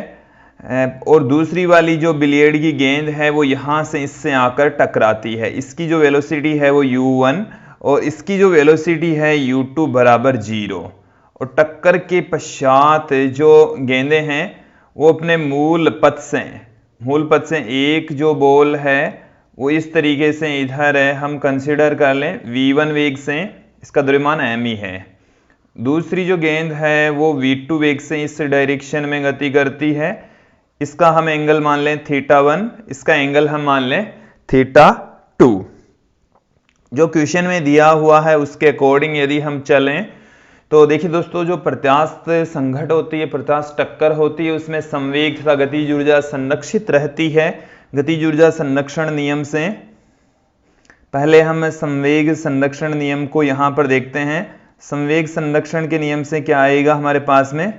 और दूसरी वाली जो बिलियर्ड की गेंद है वो यहाँ से इससे आकर टकराती है। इसकी जो वेलोसिटी है वो u1 और इसकी जो वेलोसिटी है u2 बराबर 0। और टक्कर के पश्चात जो गेंदें हैं वो अपने मूल पथ से एक जो बॉल है वो इस तरीके से इधर है, हम कंसिडर कर लें v1 वेग से, इसका द्रव्यमान m ही है। दूसरी जो गेंद है वो v2 वेग से इस डायरेक्शन में गति करती है, इसका हम एंगल मान लें θ1, इसका एंगल हम मान लें θ2। जो क्वेश्चन में दिया हुआ है उसके अकॉर्डिंग यदि हम चलें तो देखिए दोस्तों, जो प्रत्यास्थ संघट होती है, प्रत्यास्थ टक्कर होती है, उसमें संवेग तथा गतिज ऊर्जा संरक्षित रहती है गतिज ऊर्जा संरक्षण नियम से। पहले हम संवेग संरक्षण नियम को यहां पर देखते हैं। संवेग संरक्षण के नियम से क्या आएगा हमारे पास में,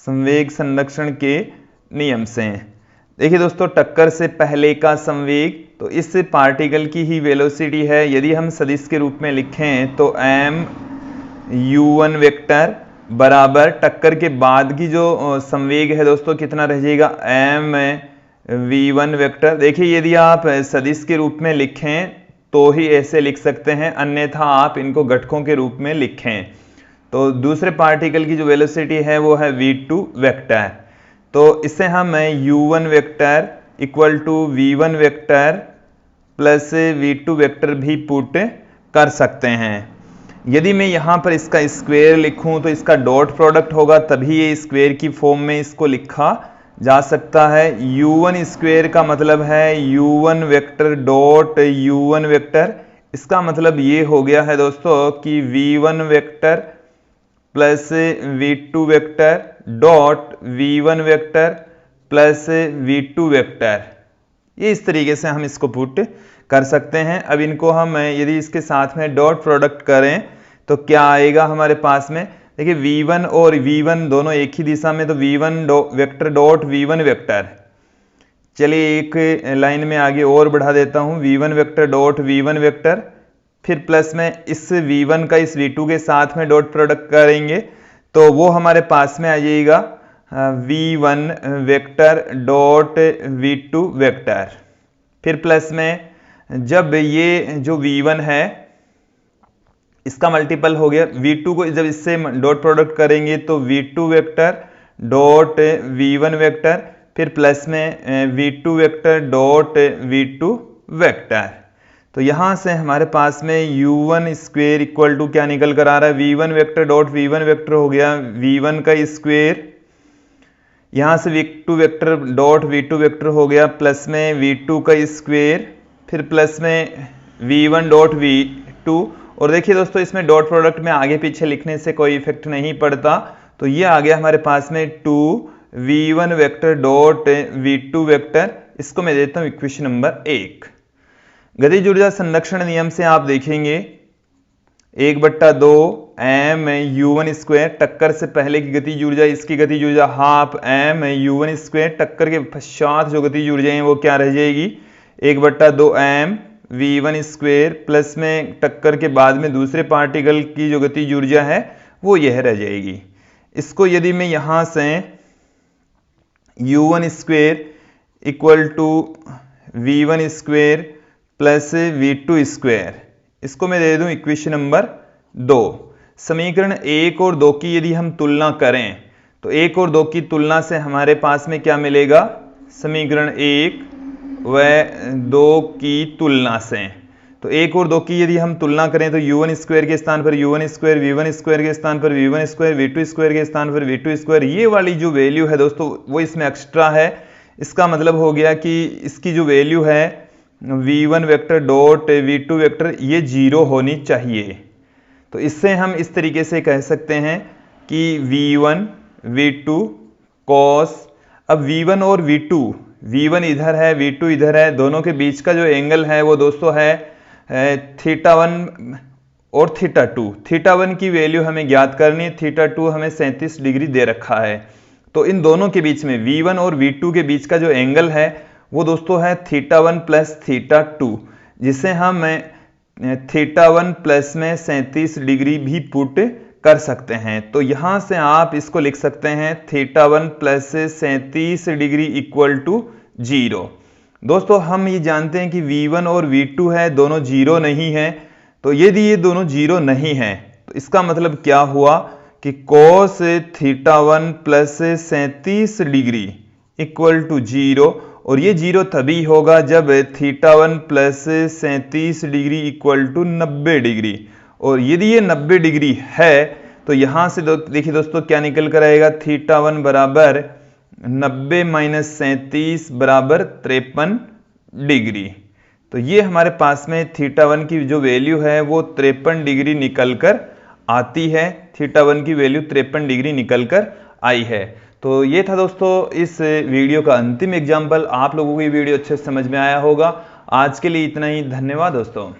संवेग संरक्षण के नियम से देखिए दोस्तों, टक्कर से पहले का संवेग तो इस पार्टिकल की ही वेलोसिटी है। यदि हम सदिश के रूप में लिखें तो m u1 वेक्टर बराबर टक्कर के बाद की जो संवेग है दोस्तों कितना रह जाएगा, m v1 वेक्टर। देखिए यदि आप सदिश के रूप में लिखें तो ही ऐसे लिख सकते हैं, अन्यथा आप इनको घटकों के रूप में लिखें। तो दूसरे पार्टिकल की जो वेलोसिटी है वो है v2 वेक्टर। तो इससे हम u1 vector equal to v1 vector plus v2 vector भी पुट कर सकते हैं। यदि मैं यहां पर इसका स्क्वायर लिखूं तो इसका डॉट प्रोडक्ट होगा, तभी ये स्क्वायर की फॉर्म में इसको लिखा जा सकता है। u1 स्क्वायर का मतलब है u1 vector dot u1 vector. इसका मतलब ये हो गया है दोस्तों कि v1 vector plus v2 vector dot v1 vector plus v2 vector. ये इस तरीके से हम इसको पुट कर सकते हैं। अब इनको हम यदि इसके साथ में डॉट प्रोडक्ट करें तो क्या आएगा हमारे पास में, देखिए v1 और v1 दोनों एक ही दिशा में, तो v1 vector dot v1 vector. चलिए एक लाइन में आगे और बढ़ा देता हूं, v1 vector dot v1 vector, फिर प्लस में इस v1 का इस v2 के साथ में डॉट प्रोडक्ट करेंगे तो वो हमारे पास में आ जाएगा v1 vector dot v2 vector. फिर प्लस में जब ये जो v1 है इसका मल्टीपल हो गया, v2 को जब इससे डॉट प्रोडक्ट करेंगे तो v2 vector dot v1 vector, फिर प्लस में v2 vector dot v2 vector. तो यहां से हमारे पास में u1 स्क्वायर इक्वल टू क्या निकल कर आ रहा है, v1 vector dot v1 vector हो गया v1 का स्क्वायर, यहां से v2 vector dot v2 vector हो गया प्लस में v2 का स्क्वायर, फिर प्लस में v1 डॉट v2। और देखिए दोस्तों, इसमें डॉट प्रोडक्ट में आगे पीछे लिखने से कोई इफेक्ट नहीं पड़ता, तो ये आ गया हमारे पास में 2v1 vector dot v2 vector. इसको मैं देता हूं इक्वेशन नंबर 1। गतिज ऊर्जा संरक्षण नियम से आप देखेंगे 1/2 m u1 स्क्वायर, टक्कर से पहले की गतिज ऊर्जा, इसकी गतिज ऊर्जा हाफ m u1 स्क्वायर, टक्कर के पश्चात जो गतिज ऊर्जा है वो क्या रह जाएगी 1/2 m v1 स्क्वायर, प्लस में टक्कर के बाद में दूसरे पार्टिकल की जो गतिज ऊर्जा है वो यह रह जाएगी। इसको यदि मैं यहां से u1 square equal to v1 square plus v2 square, इसको मैं दे दूं इक्वेशन नंबर 2। समीकरण 1 और 2 की यदि हम तुलना करें तो 1 और 2 की तुलना से हमारे पास में क्या मिलेगा, समीकरण 1 व 2 की तुलना से। तो 1 और 2 की यदि हम तुलना करें तो u1 स्क्वायर के स्थान पर u1 स्क्वायर, v1 स्क्वायर के स्थान पर v1 स्क्वायर, v2 स्क्वायर के स्थान पर v2 स्क्वायर, ये वाली जो वैल्यू है दोस्तों वो इसमें एक्स्ट्रा है। इसका मतलब हो गया कि इसकी जो वैल्यू है v1 vector dot v2 vector ये 0 होनी चाहिए। तो इससे हम इस तरीके से कह सकते हैं कि v1 v2 cos, अब v1 और v1 इधर है v2 इधर है, दोनों के बीच का जो एंगल है वो दोस्तों है θ1 और θ2। θ1 की वैल्यू हमें ज्ञात करनी है, θ2 हमें 37 डिग्री दे रखा है। तो इन दोनों के बीच में v1 और v2 के बीच का जो एंगल है वो दोस्तों है θ1 प्लस θ2, जिसे हम θ1 प्लस में 37 डिग्री भी पुट कर सकते हैं। तो यहां से आप इसको लिख सकते हैं θ1 प्लस 37 डिग्री इक्वल टू 0। दोस्तों हम ये जानते हैं कि V1 और V2 है, दोनों जीरो नहीं है। तो यदि ये दोनों जीरो नहीं है तो इसका मतलब क्या हुआ कि cos θ1 plus 37 degree equal to 0, और ये जीरो तभी होगा जब θ1 plus 37 degree equal to 90 degree. और यदि ये 90 डिग्री है तो यहां से देखिए दोस्तों क्या निकल कर आएगा, θ1 बराबर 90 माइनस 37 बराबर 53 डिग्री। तो ये हमारे पास में θ1 की जो वैल्यू है वो 53 डिग्री निकल कर आती है। θ1 की वैल्यू 53 डिग्री निकल कर आई है। तो ये था दोस्तों इस वीडियो का अंतिम एग्जाम्पल। आप लोगों को ये वीडियो अच्छे से समझ में आया होगा। आज के लिए इतना ही, धन्यवाद दोस्तों।